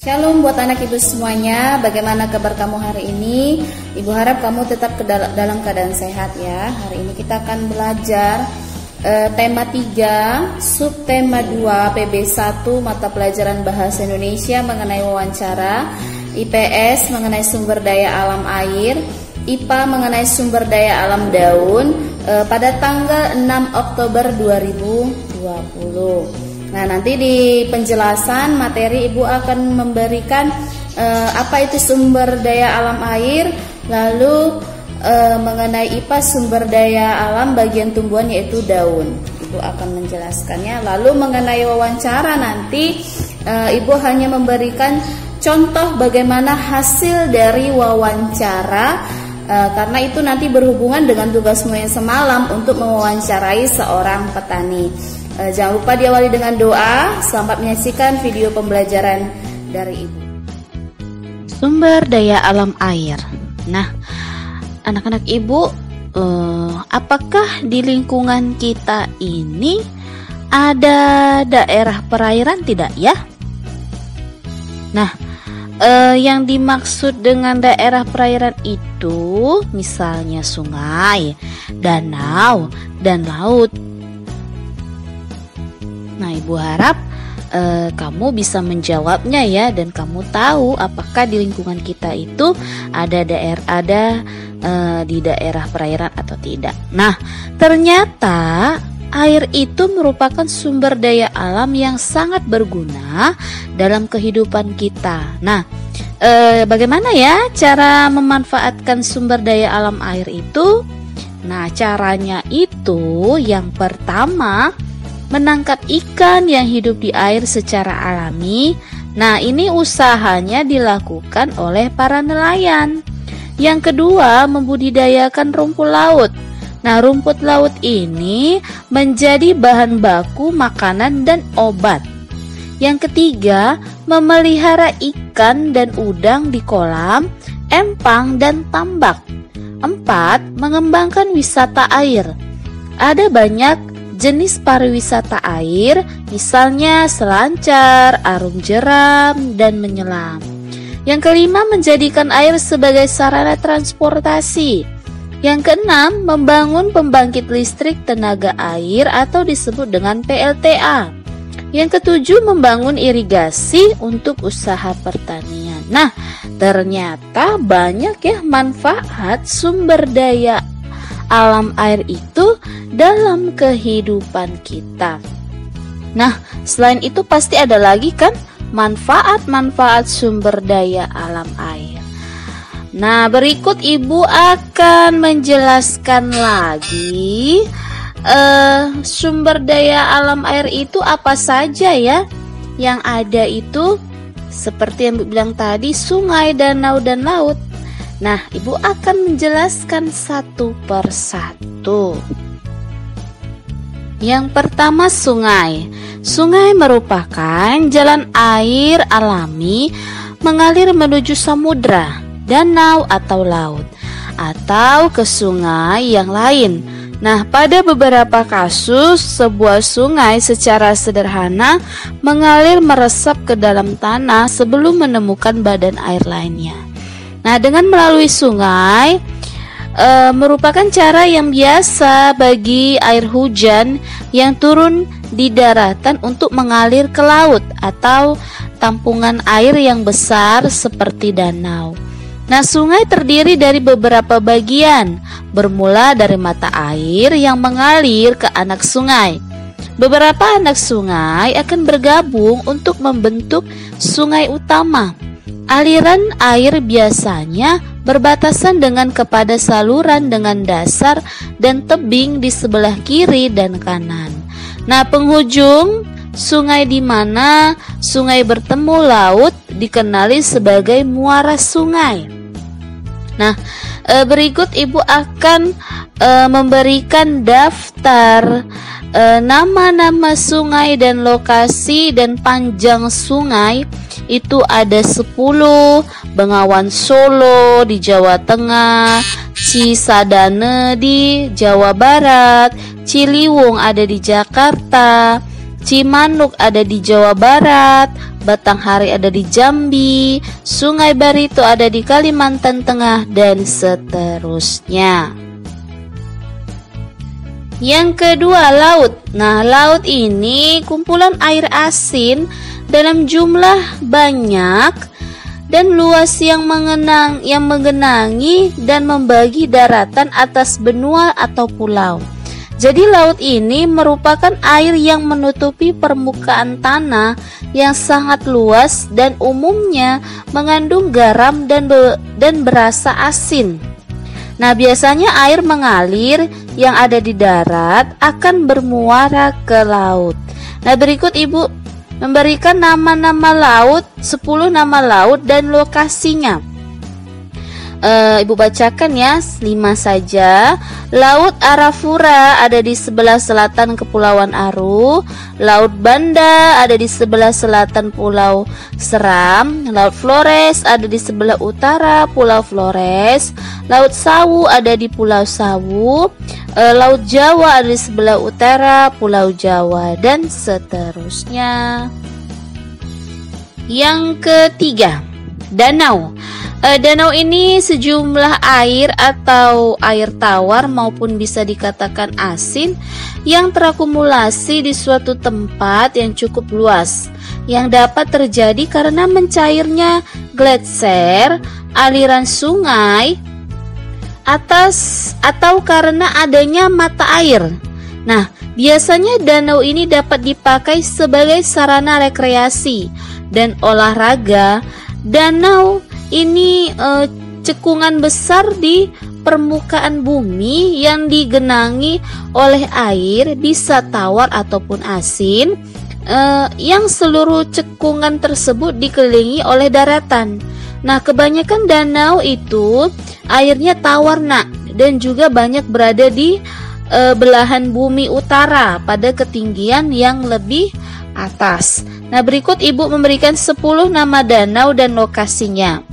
Shalom buat anak ibu semuanya, bagaimana kabar kamu hari ini? Ibu harap kamu tetap dalam keadaan sehat ya. Hari ini kita akan belajar tema 3, subtema 2, PB1, mata pelajaran Bahasa Indonesia mengenai wawancara, IPS mengenai sumber daya alam air, IPA mengenai sumber daya alam daun, pada tanggal 6 Oktober 2020. Nah, nanti di penjelasan materi Ibu akan memberikan apa itu sumber daya alam air, lalu mengenai IPA sumber daya alam bagian tumbuhan yaitu daun. Ibu akan menjelaskannya. Lalu mengenai wawancara nanti Ibu hanya memberikan contoh bagaimana hasil dari wawancara, karena itu nanti berhubungan dengan tugasmu yang semalam untuk mewawancarai seorang petani. Jangan lupa diawali dengan doa. Selamat menyaksikan video pembelajaran dari Ibu. Sumber daya alam air. Nah, anak-anak Ibu, apakah di lingkungan kita ini ada daerah perairan tidak ya? Nah, yang dimaksud dengan daerah perairan itu misalnya sungai, danau, dan laut. Nah, Ibu harap kamu bisa menjawabnya ya, dan kamu tahu apakah di lingkungan kita itu ada di daerah perairan atau tidak. Nah, ternyata air itu merupakan sumber daya alam yang sangat berguna dalam kehidupan kita. Nah, bagaimana ya cara memanfaatkan sumber daya alam air itu? Nah, caranya itu yang pertama, menangkap ikan yang hidup di air secara alami. Nah, ini usahanya dilakukan oleh para nelayan. Yang kedua, membudidayakan rumput laut. Nah, rumput laut ini menjadi bahan baku makanan dan obat. Yang ketiga, memelihara ikan dan udang di kolam, empang, dan tambak. 4. Mengembangkan wisata air. Ada banyak jenis pariwisata air, misalnya selancar, arum jeram, dan menyelam. Yang kelima, menjadikan air sebagai sarana transportasi. Yang keenam, membangun pembangkit listrik tenaga air atau disebut dengan PLTA. Yang ketujuh, membangun irigasi untuk usaha pertanian. Nah, ternyata banyak ya manfaat sumber daya alam air itu dalam kehidupan kita. Nah, selain itu pasti ada lagi kan manfaat-manfaat sumber daya alam air. Nah, berikut Ibu akan menjelaskan lagi sumber daya alam air itu apa saja ya. Yang ada itu seperti yang Ibu bilang tadi, sungai, danau, dan laut. Nah, Ibu akan menjelaskan satu persatu. Yang pertama, sungai. Sungai merupakan jalan air alami mengalir menuju samudra, danau atau laut, atau ke sungai yang lain. Nah, pada beberapa kasus, sebuah sungai secara sederhana mengalir meresap ke dalam tanah sebelum menemukan badan air lainnya. Nah, dengan melalui sungai merupakan cara yang biasa bagi air hujan yang turun di daratan untuk mengalir ke laut atau tampungan air yang besar seperti danau. Nah, sungai terdiri dari beberapa bagian, bermula dari mata air yang mengalir ke anak sungai. Beberapa anak sungai akan bergabung untuk membentuk sungai utama. Aliran air biasanya berbatasan dengan kepada saluran dengan dasar dan tebing di sebelah kiri dan kanan. Nah, penghujung sungai di mana sungai bertemu laut dikenali sebagai muara sungai. Nah, berikut Ibu akan memberikan daftar nama-nama sungai dan lokasi dan panjang sungai. Itu ada 10, Bengawan Solo di Jawa Tengah, Cisadane di Jawa Barat, Ciliwung ada di Jakarta, Cimanuk ada di Jawa Barat, Batanghari ada di Jambi, Sungai Barito ada di Kalimantan Tengah, dan seterusnya. Yang kedua, laut. Nah, laut ini kumpulan air asin dalam jumlah banyak dan luas yang menggenangi dan membagi daratan atas benua atau pulau. Jadi laut ini merupakan air yang menutupi permukaan tanah yang sangat luas dan umumnya mengandung garam dan berasa asin. Nah, biasanya air mengalir yang ada di darat akan bermuara ke laut. Nah, berikut Ibu memberikan nama-nama laut, 10 nama laut dan lokasinya. Ibu bacakan ya, 5 saja. Laut Arafura ada di sebelah selatan Kepulauan Aru. Laut Banda ada di sebelah selatan Pulau Seram. Laut Flores ada di sebelah utara Pulau Flores. Laut Sawu ada di Pulau Sawu. Laut Jawa ada di sebelah utara Pulau Jawa, dan seterusnya. Yang ketiga, danau. Danau ini sejumlah air atau air tawar maupun bisa dikatakan asin yang terakumulasi di suatu tempat yang cukup luas, yang dapat terjadi karena mencairnya gletser, aliran sungai, atau karena adanya mata air. Nah, biasanya danau ini dapat dipakai sebagai sarana rekreasi dan olahraga. Danau ini cekungan besar di permukaan bumi yang digenangi oleh air, bisa tawar ataupun asin, yang seluruh cekungan tersebut dikelilingi oleh daratan. Nah, kebanyakan danau itu airnya tawar dan juga banyak berada di belahan bumi utara pada ketinggian yang lebih atas. Nah, berikut Ibu memberikan 10 nama danau dan lokasinya.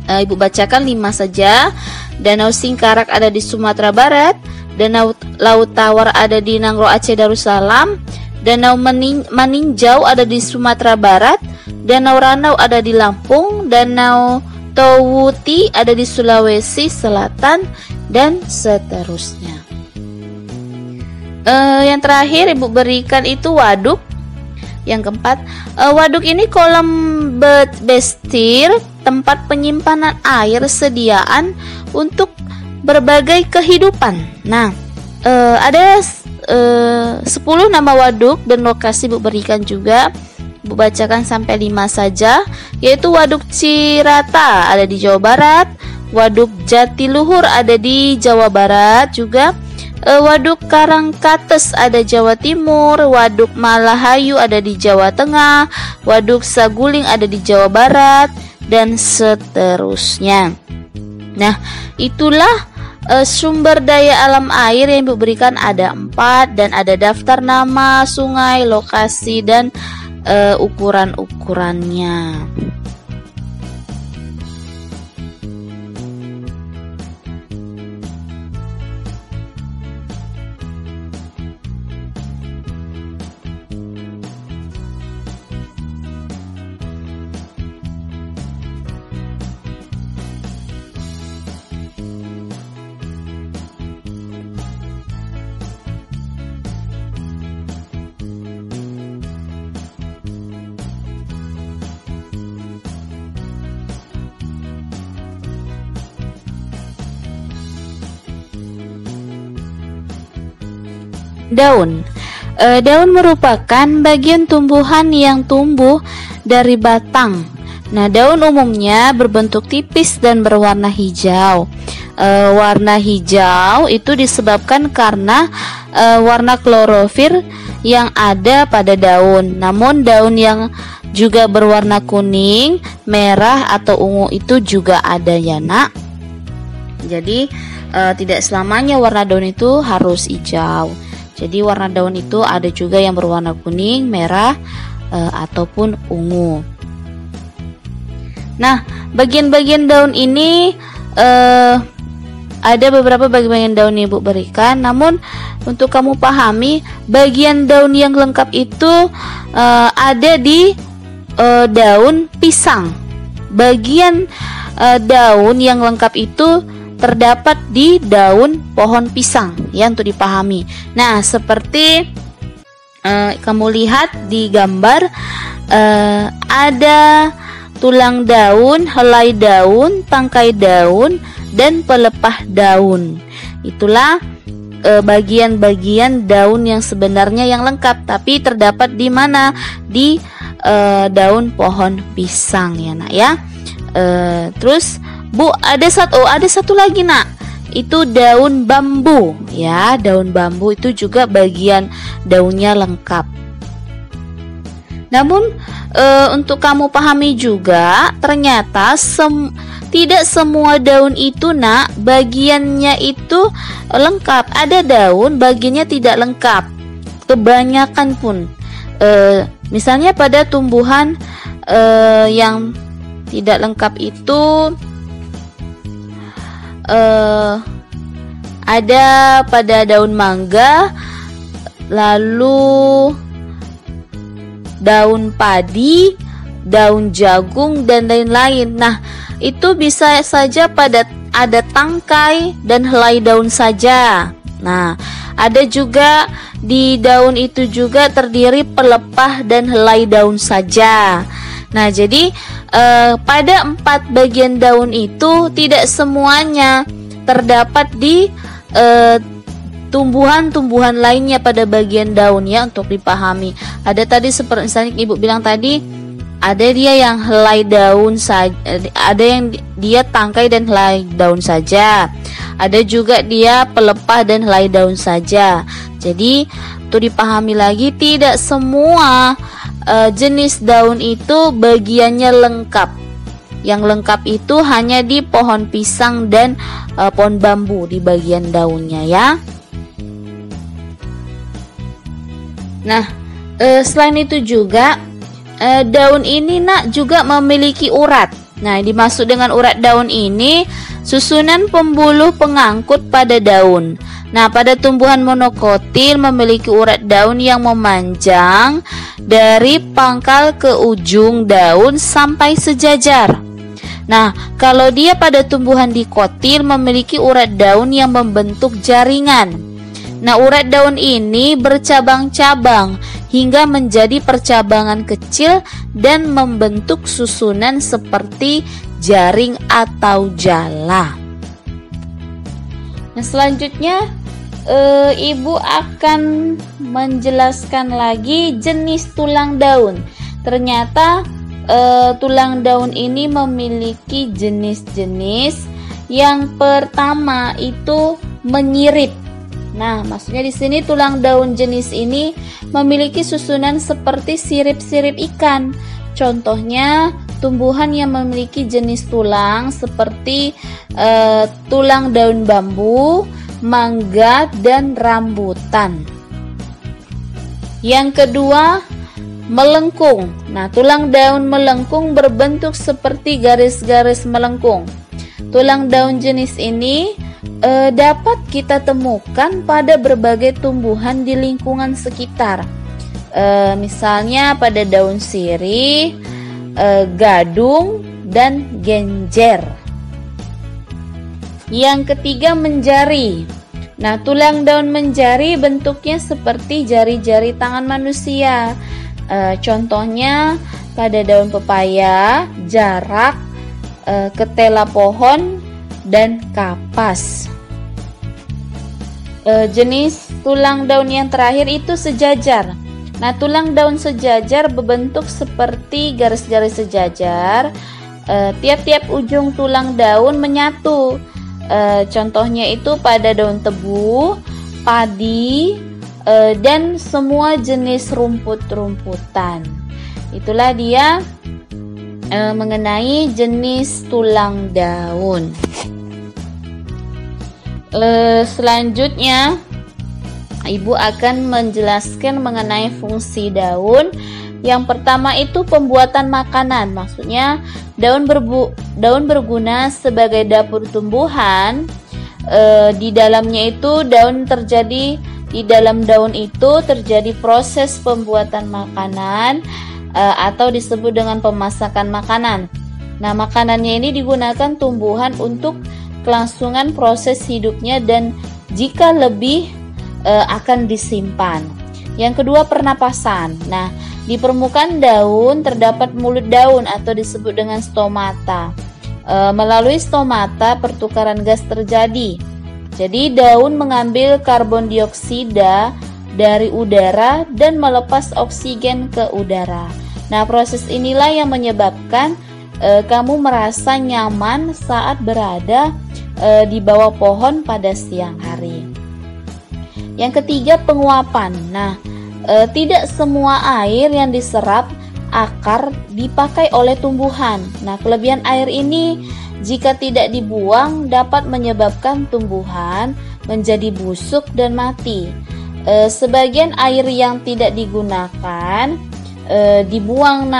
Ibu bacakan 5 saja. Danau Singkarak ada di Sumatera Barat. Danau Laut Tawar ada di Nangro Aceh Darussalam. Danau Maninjau ada di Sumatera Barat. Danau Ranau ada di Lampung. Danau Towuti ada di Sulawesi Selatan, dan seterusnya. Yang terakhir Ibu berikan itu waduk. Yang keempat, waduk ini kolam bestir, tempat penyimpanan air sediaan untuk berbagai kehidupan. Nah, ada 10 nama waduk dan lokasi Ibu berikan juga. Ibu bacakan sampai 5 saja, yaitu Waduk Cirata ada di Jawa Barat, Waduk Jatiluhur ada di Jawa Barat juga, Waduk Karangkates ada Jawa Timur, Waduk Malahayu ada di Jawa Tengah, Waduk Saguling ada di Jawa Barat, dan seterusnya. Nah, itulah sumber daya alam air yang Ibu berikan, ada 4 dan ada daftar nama, sungai, lokasi, dan ukuran-ukurannya. Daun. Daun merupakan bagian tumbuhan yang tumbuh dari batang. Nah, daun umumnya berbentuk tipis dan berwarna hijau. Warna hijau itu disebabkan karena warna klorofil yang ada pada daun. Namun daun yang juga berwarna kuning, merah, atau ungu itu juga ada ya, Nak. Jadi tidak selamanya warna daun itu harus hijau. Jadi warna daun itu ada juga yang berwarna kuning, merah, ataupun ungu. Nah, bagian-bagian daun ini ada beberapa bagian daun yang Ibu berikan, namun untuk kamu pahami, bagian daun yang lengkap itu ada di daun pisang. Bagian daun yang lengkap itu terdapat di daun pohon pisang, ya, untuk dipahami. Nah, seperti kamu lihat di gambar, ada tulang daun, helai daun, tangkai daun, dan pelepah daun. Itulah bagian-bagian daun yang sebenarnya yang lengkap, tapi terdapat di mana? Di daun pohon pisang, ya nak ya. Terus Bu, ada satu lagi nak, itu daun bambu, ya. Daun bambu itu juga bagian daunnya lengkap. Namun untuk kamu pahami juga, ternyata tidak semua daun itu nak bagiannya itu lengkap. Ada daun bagiannya tidak lengkap, kebanyakan pun. Misalnya pada tumbuhan yang tidak lengkap itu ada pada daun mangga, lalu daun padi, daun jagung, dan lain-lain. Nah, itu bisa saja pada ada tangkai dan helai daun saja. Nah, ada juga di daun itu juga terdiri pelepah dan helai daun saja. Nah, jadi pada 4 bagian daun itu tidak semuanya terdapat di tumbuhan-tumbuhan lainnya pada bagian daunnya, untuk dipahami. Ada tadi seperti misalnya Ibu bilang tadi, ada dia yang helai daun saja, ada yang dia tangkai dan helai daun saja. Ada juga dia pelepah dan helai daun saja. Jadi untuk dipahami lagi, tidak semua jenis daun itu bagiannya lengkap. Yang lengkap itu hanya di pohon pisang dan pohon bambu di bagian daunnya, ya. Nah, selain itu juga daun ini nak juga memiliki urat. Nah, dimaksud dengan urat daun ini susunan pembuluh pengangkut pada daun. Nah, pada tumbuhan monokotil memiliki urat daun yang memanjang dari pangkal ke ujung daun sampai sejajar. Nah, kalau dia pada tumbuhan dikotil memiliki urat daun yang membentuk jaringan. Nah, urat daun ini bercabang-cabang hingga menjadi percabangan kecil dan membentuk susunan seperti jaring atau jala. Nah, selanjutnya Ibu akan menjelaskan lagi jenis tulang daun. Ternyata tulang daun ini memiliki jenis-jenis. Yang pertama itu menyirip. Nah, maksudnya di sini tulang daun jenis ini memiliki susunan seperti sirip-sirip ikan. Contohnya tumbuhan yang memiliki jenis tulang seperti tulang daun bambu, mangga, dan rambutan. Yang kedua, melengkung. Nah, tulang daun melengkung berbentuk seperti garis-garis melengkung. Tulang daun jenis ini dapat kita temukan pada berbagai tumbuhan di lingkungan sekitar. Misalnya pada daun sirih, gadung, dan genjer. Yang ketiga, menjari. Nah, tulang daun menjari bentuknya seperti jari-jari tangan manusia. Contohnya pada daun pepaya, jarak, ketela pohon, dan kapas. Jenis tulang daun yang terakhir itu sejajar. Nah, tulang daun sejajar berbentuk seperti garis-garis sejajar. Tiap-tiap ujung tulang daun menyatu. Contohnya itu pada daun tebu, padi, dan semua jenis rumput-rumputan. Itulah dia mengenai jenis tulang daun. Selanjutnya Ibu akan menjelaskan mengenai fungsi daun. Yang pertama itu pembuatan makanan. Maksudnya daun berguna sebagai dapur tumbuhan. di dalamnya itu di dalam daun itu terjadi proses pembuatan makanan atau disebut dengan pemasakan makanan. Nah, makanannya ini digunakan tumbuhan untuk kelangsungan proses hidupnya dan jika lebih akan disimpan. Yang kedua, pernapasan. Nah, di permukaan daun terdapat mulut daun atau disebut dengan stomata. Melalui stomata pertukaran gas terjadi. Jadi daun mengambil karbon dioksida dari udara dan melepas oksigen ke udara. Nah, proses inilah yang menyebabkan kamu merasa nyaman saat berada di bawah pohon pada siang hari. Yang ketiga, penguapan. Nah, tidak semua air yang diserap akar dipakai oleh tumbuhan. Nah, kelebihan air ini jika tidak dibuang dapat menyebabkan tumbuhan menjadi busuk dan mati. Sebagian air yang tidak digunakan dibuang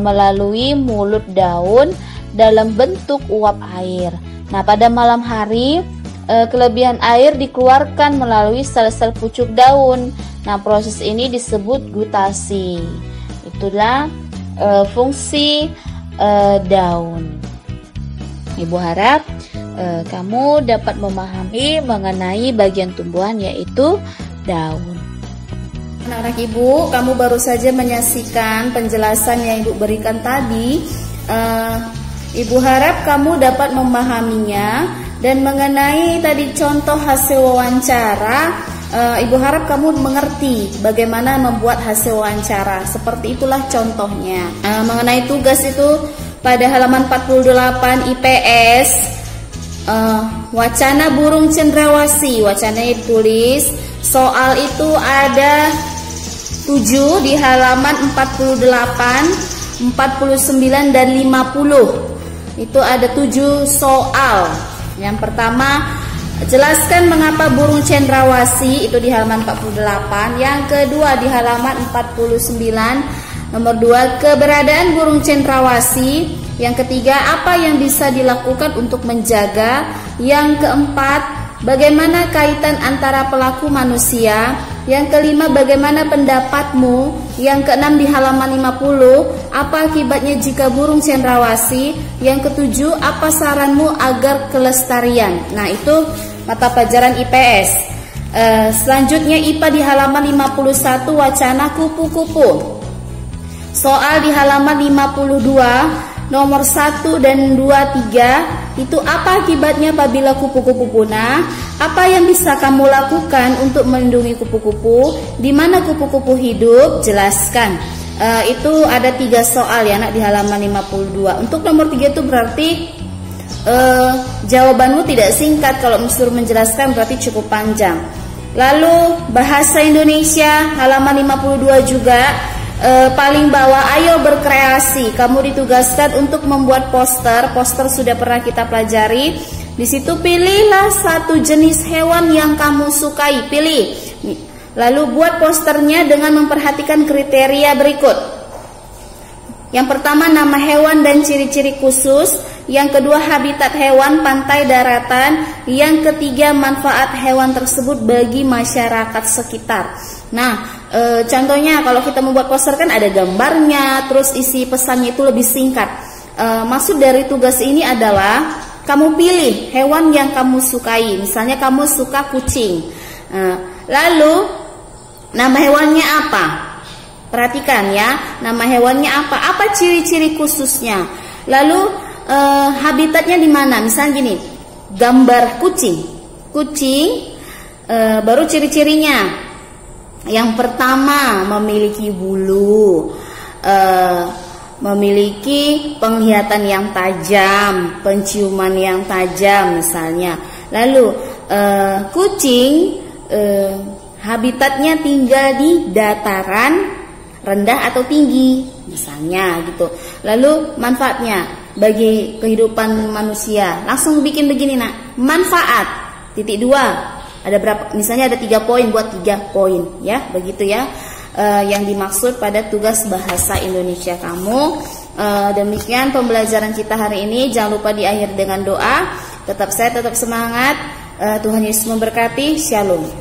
melalui mulut daun dalam bentuk uap air. Nah, pada malam hari kelebihan air dikeluarkan melalui sel-sel pucuk daun. Nah, proses ini disebut gutasi. Itulah fungsi daun. Ibu harap kamu dapat memahami mengenai bagian tumbuhan yaitu daun. Anak-anak Ibu, kamu baru saja menyaksikan penjelasan yang Ibu berikan tadi. Ibu harap kamu dapat memahaminya dan mengenai tadi contoh hasil wawancara. Ibu harap kamu mengerti bagaimana membuat hasil wawancara. Seperti itulah contohnya. Mengenai tugas itu pada halaman 48 IPS, wacana burung cendrawasih, wacananya ditulis. Soal itu ada 7 di halaman 48, 49 dan 50. Itu ada 7 soal. Yang pertama, jelaskan mengapa burung cendrawasih, itu di halaman 48. Yang kedua di halaman 49. Nomor 2, keberadaan burung cendrawasih. Yang ketiga, apa yang bisa dilakukan untuk menjaga. Yang keempat, bagaimana kaitan antara pelaku manusia. Yang kelima, bagaimana pendapatmu. Yang keenam di halaman 50, apa akibatnya jika burung cendrawasih. Yang ketujuh, apa saranmu agar kelestarian. Nah, itu mata pelajaran IPS. Selanjutnya IPA di halaman 51, wacana kupu-kupu. Soal di halaman 52, nomor 1 dan 2, 3, itu apa akibatnya apabila kupu-kupu punah? Apa yang bisa kamu lakukan untuk melindungi kupu-kupu? Di mana kupu-kupu hidup? Jelaskan. Itu ada 3 soal ya nak di halaman 52. Untuk nomor 3 itu berarti jawabanmu tidak singkat. Kalau disuruh menjelaskan berarti cukup panjang. Lalu bahasa Indonesia halaman 52 juga. Paling bawah, ayo berkreasi. Kamu ditugaskan untuk membuat poster. Poster sudah pernah kita pelajari. Di situ pilihlah satu jenis hewan yang kamu sukai. Pilih. Lalu buat posternya dengan memperhatikan kriteria berikut. Yang pertama, nama hewan dan ciri-ciri khusus. Yang kedua, habitat hewan, pantai, daratan. Yang ketiga, manfaat hewan tersebut bagi masyarakat sekitar. Nah, contohnya kalau kita membuat poster kan ada gambarnya, terus isi pesannya itu lebih singkat. Maksud dari tugas ini adalah kamu pilih hewan yang kamu sukai. Misalnya kamu suka kucing. Lalu nama hewannya apa? Perhatikan ya, nama hewannya apa? Apa ciri-ciri khususnya? Lalu habitatnya di mana? Misalnya gini, gambar kucing. Kucing, baru ciri-cirinya. Yang pertama, memiliki bulu, memiliki penglihatan yang tajam, penciuman yang tajam misalnya. Lalu kucing habitatnya tinggal di dataran rendah atau tinggi misalnya gitu. Lalu manfaatnya bagi kehidupan manusia. Langsung bikin begini nak, manfaat titik 2. Ada berapa? Misalnya ada 3 poin, buat 3 poin ya, begitu ya. Yang dimaksud pada tugas bahasa Indonesia kamu. Demikian pembelajaran kita hari ini. Jangan lupa diakhiri dengan doa. Tetap sehat, tetap semangat. Tuhan Yesus memberkati. Shalom.